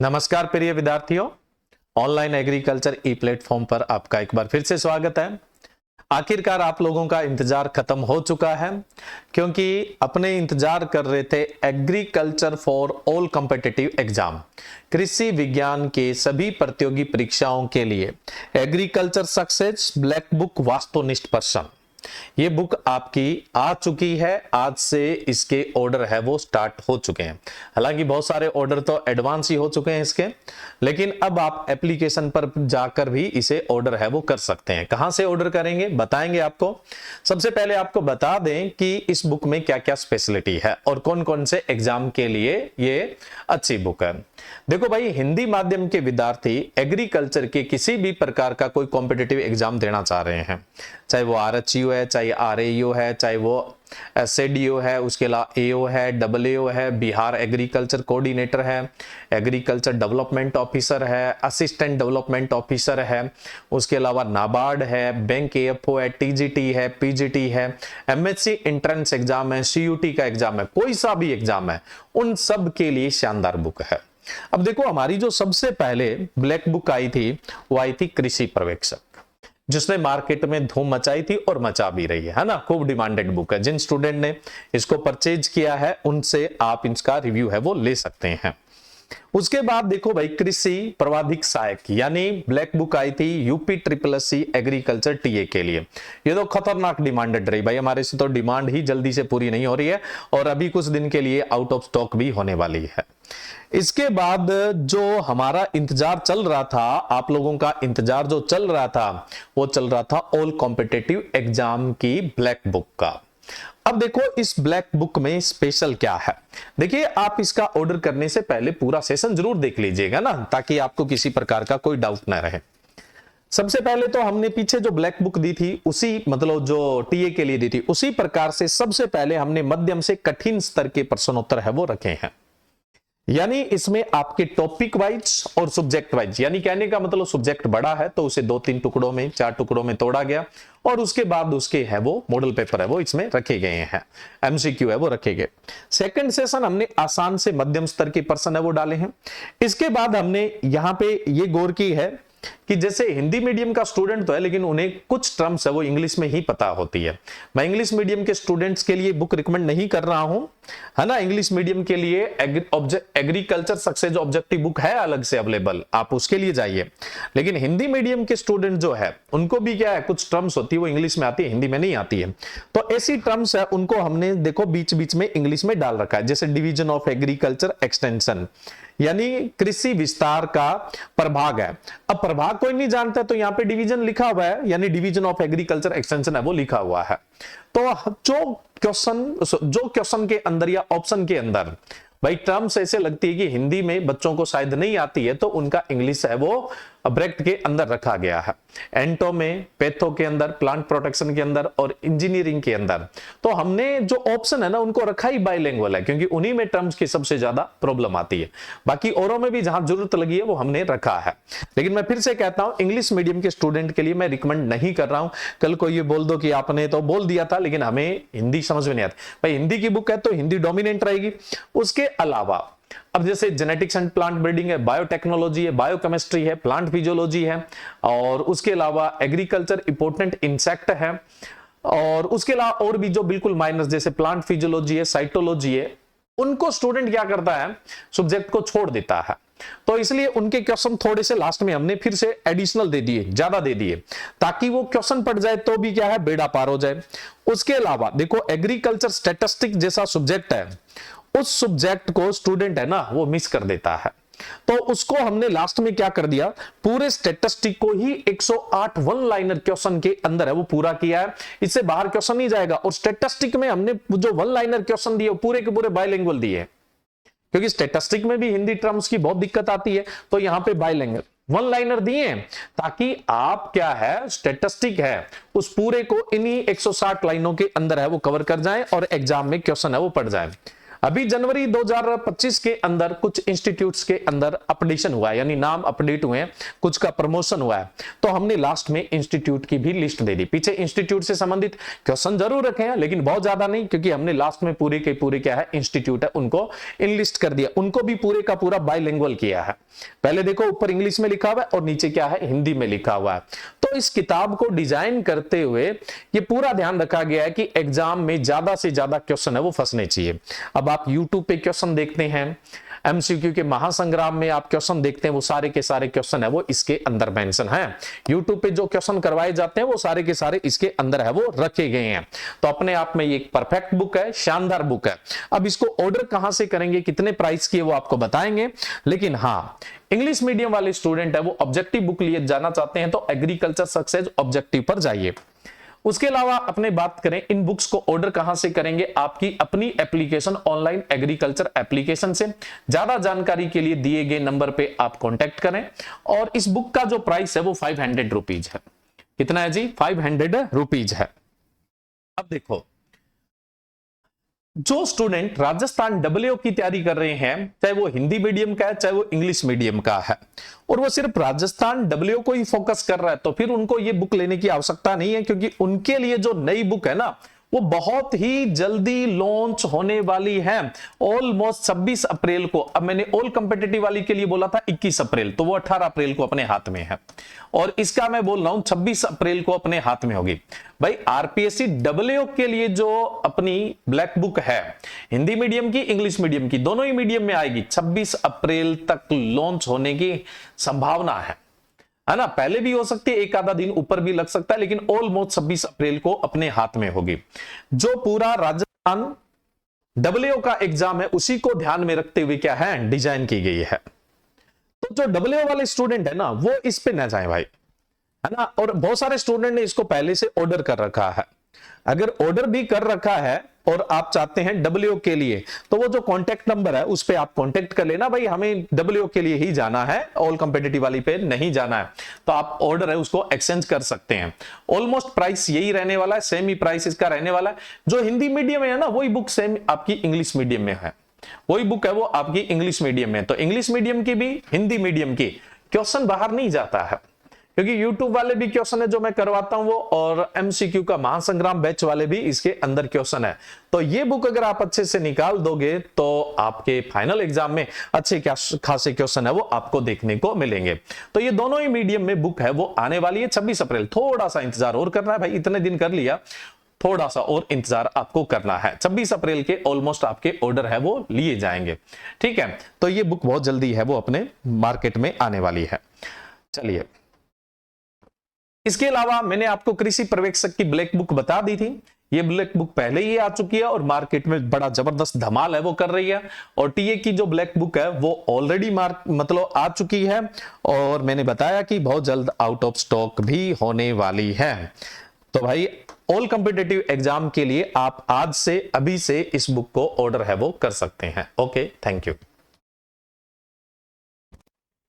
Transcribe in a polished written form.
नमस्कार प्रिय विद्यार्थियों, ऑनलाइन एग्रीकल्चर ई प्लेटफॉर्म पर आपका एक बार फिर से स्वागत है। आखिरकार आप लोगों का इंतजार खत्म हो चुका है, क्योंकि अपने इंतजार कर रहे थे agriculture for all competitive exam, कृषि विज्ञान के सभी प्रतियोगी परीक्षाओं के लिए एग्रीकल्चर सक्सेस ब्लैक बुक वास्तुनिष्ठ प्रश्न। ये बुक आपकी आ चुकी है। आज से इसके ऑर्डर है वो स्टार्ट हो चुके हैं। हालांकि बहुत सारे ऑर्डर तो एडवांस ही हो चुके हैं इसके, लेकिन अब आप एप्लीकेशन पर जाकर भी इसे ऑर्डर है वो कर सकते हैं। कहां से ऑर्डर करेंगे बताएंगे आपको। सबसे पहले आपको बता दें कि इस बुक में क्या क्या स्पेशलिटी है और कौन कौन से एग्जाम के लिए ये अच्छी बुक है। देखो भाई, हिंदी माध्यम के विद्यार्थी एग्रीकल्चर के किसी भी प्रकार का कोई कॉम्पिटिटिव एग्जाम देना चाह रहे हैं, चाहे वो RHU है, चाहे RAU है, चाहे वो SADO है, उसके अलावा AO है, AAO है, बिहार एग्रीकल्चर कोऑर्डिनेटर है, एग्रीकल्चर डेवलपमेंट ऑफिसर है, असिस्टेंट डेवलपमेंट ऑफिसर है, उसके अलावा नाबार्ड है, बैंक AFO है, TGT है, PGT है, MSc एंट्रेंस एग्जाम है, CUT का एग्जाम है, कोई सा भी एग्जाम है, उन सब के लिए शानदार बुक है। अब देखो, हमारी जो सबसे पहले ब्लैक बुक आई थी वो आई थी कृषि पर्यवेक्षक, जिसने मार्केट में धूम मचाई थी और मचा भी रही है ना। खूब डिमांडेड बुक है। जिन स्टूडेंट ने इसको परचेज किया है उनसे आप इसका रिव्यू है वो ले सकते हैं। उसके बाद देखो भाई, कृषि प्रवाधिक सहायक यानी ब्लैक बुक आई थी UPSSC एग्रीकल्चर TA के लिए। ये तो खतरनाक डिमांडेड रही भाई, हमारे से तो डिमांड ही जल्दी से पूरी नहीं हो रही है और अभी कुछ दिन के लिए आउट ऑफ स्टॉक भी होने वाली है। इसके बाद जो हमारा इंतजार चल रहा था, आप लोगों का इंतजार जो चल रहा था, वो चल रहा था ऑल कॉम्पिटिटिव एग्जाम की ब्लैक बुक का। अब देखो, इस ब्लैक बुक में स्पेशल क्या है। देखिए, आप इसका ऑर्डर करने से पहले पूरा सेशन जरूर देख लीजिएगा ना, ताकि आपको किसी प्रकार का कोई डाउट ना रहे। सबसे पहले तो हमने पीछे जो ब्लैक बुक दी थी, उसी मतलब जो TA के लिए दी थी, उसी प्रकार से सबसे पहले हमने मध्यम से कठिन स्तर के प्रश्नोत्तर है वो रखे हैं। यानी इसमें आपके टॉपिक वाइज और सब्जेक्ट वाइज, यानी कहने का मतलब सब्जेक्ट बड़ा है तो उसे 2-3 टुकड़ों में, 4 टुकड़ों में तोड़ा गया और उसके बाद उसके है वो मॉडल पेपर है वो इसमें रखे गए हैं, MCQ है वो रखे गए। सेकंड सेशन हमने आसान से मध्यम स्तर के प्रश्न है वो डाले हैं। इसके बाद हमने यहां पे ये गौर की है कि जैसे हिंदी मीडियम का स्टूडेंट तो है, लेकिन उन्हें कुछ टर्म्स है वो इंग्लिश में ही पता होती है। मैं इंग्लिश मीडियम के स्टूडेंट्स के लिए बुक रिकमेंड नहीं कर रहा हूं, है ना। इंग्लिश मीडियम के लिए एग्रीकल्चर सक्सेस ऑब्जेक्टिव बुक है अलग से अवेलेबल, आप उसके लिए जाइए। लेकिन हिंदी मीडियम के स्टूडेंट जो है उनको भी क्या है, कुछ टर्म्स होती है वो इंग्लिश में आती है, हिंदी में नहीं आती है। तो ऐसी टर्म्स है उनको हमने देखो बीच बीच में इंग्लिश में डाल रखा है, जैसे डिवीजन ऑफ एग्रीकल्चर एक्सटेंशन यानी कृषि विस्तार का प्रभाग है। अब प्रभाग कोई नहीं जानता तो यहाँ पे डिवीजन लिखा हुआ है, यानी डिवीजन ऑफ एग्रीकल्चर एक्सटेंशन है वो लिखा हुआ है। तो जो क्वेश्चन के अंदर या ऑप्शन के अंदर भाई टर्म्स ऐसे लगती है कि हिंदी में बच्चों को शायद नहीं आती है, तो उनका इंग्लिश है वो ब्रैकेट के अंदर रखा गया है। एंटो में, पैथो के अंदर, प्लांट प्रोटेक्शन के अंदर और इंजीनियरिंग के अंदर तो हमने जो ऑप्शन है ना उनको रखा ही बाइलिंगुअल है, क्योंकि उन्हीं में टर्म्स की सबसे ज्यादा प्रॉब्लम आती है। बाकी औरों में भी जहां जरूरत लगी है वो हमने रखा है। लेकिन मैं फिर से कहता हूं, इंग्लिश मीडियम के स्टूडेंट के लिए मैं रिकमेंड नहीं कर रहा हूं। कल को ये बोल दो कि आपने तो बोल दिया था लेकिन हमें हिंदी समझ में नहीं आती, भाई हिंदी की बुक है तो हिंदी डोमिनेंट रहेगी। उसके अलावा अब जैसे जेनेटिक्स एंड प्लांट ब्रीडिंग है, बायोटेक्नोलॉजी है, बायोकेमिस्ट्री है, प्लांट फिजियोलॉजी है, और उसके अलावा एग्रीकल्चर इंपोर्टेंट इंसेक्ट है, और उसके अलावा और भी जो बिल्कुल माइनस जैसे प्लांट फिजियोलॉजी है, साइटोलॉजी है, उनको स्टूडेंट क्या करता है, सब्जेक्ट को छोड़ देता है। तो इसलिए उनके क्वेश्चन थोड़े से लास्ट में हमने फिर से एडिशनल दे दिए, ज्यादा दे दिए, ताकि वो क्वेश्चन पड़ जाए तो भी क्या है, बेड़ा पार हो जाए। उसके अलावा देखो, एग्रीकल्चर स्टैटिस्टिक्स जैसा सब्जेक्ट है, उस सब्जेक्ट को स्टूडेंट है ना वो मिस कर देता है। तो उसको हमने लास्ट में क्या कर दिया, पूरे स्टैटिस्टिक को ही 108 वन लाइनर क्वेश्चन के अंदर है वो पूरा किया है। इससे बाहर क्वेश्चन नहीं जाएगा। और स्टैटिस्टिक में हमने जो वन लाइनर क्वेश्चन दिए पूरे के पूरे बाइलिंगुअल दिए, क्योंकि स्टैटिस्टिक में भी हिंदी टर्म्स की बहुत दिक्कत आती है, तो यहां पे बाइलिंगुअल वन लाइनर दिए ताकि आप क्या है, स्टैटिस्टिक है उस पूरे को इन्हीं 160 लाइनों के अंदर है वो कवर कर जाएं और एग्जाम में क्वेश्चन है वो पढ़ जाए। अभी जनवरी 2025 के अंदर कुछ इंस्टीट्यूट्स के अंदर अपडेशन हुआ है, यानी नाम अपडेट हुए हैं, कुछ का प्रमोशन हुआ है, तो हमने लास्ट में इंस्टीट्यूट की भी लिस्ट दे दी। पीछे इंस्टीट्यूट से संबंधित क्वेश्चन जरूर रखे हैं, लेकिन बहुत ज्यादा नहीं, क्योंकि हमने लास्ट में पूरे के पूरे क्या है इंस्टीट्यूट है उनको इनलिस्ट कर दिया, उनको भी पूरे का पूरा बाइलिंगुअल किया है। पहले देखो ऊपर इंग्लिश में लिखा हुआ है और नीचे क्या है हिंदी में लिखा हुआ है। तो इस किताब को डिजाइन करते हुए ये पूरा ध्यान रखा गया है कि एग्जाम में ज्यादा से ज्यादा क्वेश्चन है वो फंसने चाहिए। अब आप यूट्यूब पे क्वेश्चन देखते हैं, एमसीक्यू के महासंग्राम में आप क्वेश्चन देखते हैं, वो सारे के सारे क्वेश्चन है वो इसके अंदर मेंशन है। यूट्यूब पे जो क्वेश्चन करवाए जाते हैं वो सारे के सारे इसके अंदर है वो रखे गए हैं। तो अपने आप में ये एक परफेक्ट बुक है, शानदार बुक है। अब इसको ऑर्डर कहां से करेंगे, कितने प्राइस की है वो आपको बताएंगे, लेकिन हाँ इंग्लिश मीडियम वाले स्टूडेंट है वो ऑब्जेक्टिव बुक लिए जाना चाहते हैं तो एग्रीकल्चर सक्सेस ऑब्जेक्टिव पर जाइए। उसके अलावा अपने बात करें इन बुक्स को ऑर्डर कहां से करेंगे, आपकी अपनी एप्लीकेशन ऑनलाइन एग्रीकल्चर एप्लीकेशन से। ज्यादा जानकारी के लिए दिए गए नंबर पे आप कांटेक्ट करें। और इस बुक का जो प्राइस है वो 500 रुपीज है। कितना है जी? 500 रुपीज है। अब देखो जो स्टूडेंट राजस्थान डब्ल्यूओ की तैयारी कर रहे हैं, चाहे वो हिंदी मीडियम का है चाहे वो इंग्लिश मीडियम का है, और वो सिर्फ राजस्थान डब्ल्यूओ को ही फोकस कर रहा है, तो फिर उनको ये बुक लेने की आवश्यकता नहीं है, क्योंकि उनके लिए जो नई बुक है ना वो बहुत ही जल्दी लॉन्च होने वाली है, ऑलमोस्ट 26 अप्रैल को। अब मैंने ऑल कॉम्पिटिटिव वाली के लिए बोला था 21 अप्रैल, तो वो 18 अप्रैल को अपने हाथ में है, और इसका मैं बोल रहा हूं 26 अप्रैल को अपने हाथ में होगी। भाई आरपीएससी डब्ल्यूओ के लिए जो अपनी ब्लैक बुक है, हिंदी मीडियम की इंग्लिश मीडियम की दोनों ही मीडियम में आएगी, 26 अप्रैल तक लॉन्च होने की संभावना है ना। पहले भी हो सकती है, एक आधा दिन ऊपर भी लग सकता है, लेकिन ऑलमोस्ट 26 अप्रैल को अपने हाथ में होगी। जो पूरा राजस्थान डब्ल्यूओ का एग्जाम है उसी को ध्यान में रखते हुए क्या है डिजाइन की गई है। तो जो डब्ल्यूओ वाले स्टूडेंट है ना वो इस पे ना जाए भाई, है ना। और बहुत सारे स्टूडेंट ने इसको पहले से ऑर्डर कर रखा है। अगर ऑर्डर भी कर रखा है और आप चाहते हैं डब्ल्यूओ के लिए, तो वो जो कांटेक्ट नंबर है उस पे आप कांटेक्ट कर लेना, भाई हमें डब्ल्यूओ के लिए ही जाना है, ऑल कॉम्पिटिटिव वाली पे नहीं जाना है, तो आप ऑर्डर है उसको एक्सचेंज कर सकते हैं। ऑलमोस्ट प्राइस यही रहने वाला है, सेम ही प्राइस इसका रहने वाला है। जो हिंदी मीडियम में है ना वही बुक सेम आपकी इंग्लिश मीडियम में है, वही बुक है वो आपकी इंग्लिश मीडियम में। तो इंग्लिश मीडियम की भी हिंदी मीडियम की क्वेश्चन बाहर नहीं जाता है, क्योंकि YouTube वाले भी क्वेश्चन है जो मैं करवाता हूं वो, और MCQ का महासंग्राम बैच वाले भी इसके अंदर क्वेश्चन है। तो ये बुक अगर आप अच्छे से निकाल दोगे तो आपके फाइनल एग्जाम में अच्छे खासे क्वेश्चन है वो आपको देखने को मिलेंगे। तो ये दोनों ही मीडियम में बुक है वो आने वाली है 26 अप्रैल। थोड़ा सा इंतजार और करना है भाई, इतने दिन कर लिया, थोड़ा सा और इंतजार आपको करना है। 26 अप्रैल के ऑलमोस्ट आपके ऑर्डर है वो लिए जाएंगे, ठीक है। तो ये बुक बहुत जल्दी है वो अपने मार्केट में आने वाली है। चलिए, इसके अलावा मैंने आपको कृषि पर्यवेक्षक की ब्लैक बुक बता दी थी। ये ब्लैक बुक पहले ही आ चुकी है और मार्केट में बड़ा जबरदस्त धमाल है वो कर रही है। और टीए की जो ब्लैक बुक है वो ऑलरेडी मतलब आ चुकी है, और मैंने बताया कि बहुत जल्द आउट ऑफ स्टॉक भी होने वाली है। तो भाई ऑल कॉम्पिटिटिव एग्जाम के लिए आप आज से अभी से इस बुक को ऑर्डर है वो कर सकते हैं। Okay, thank you.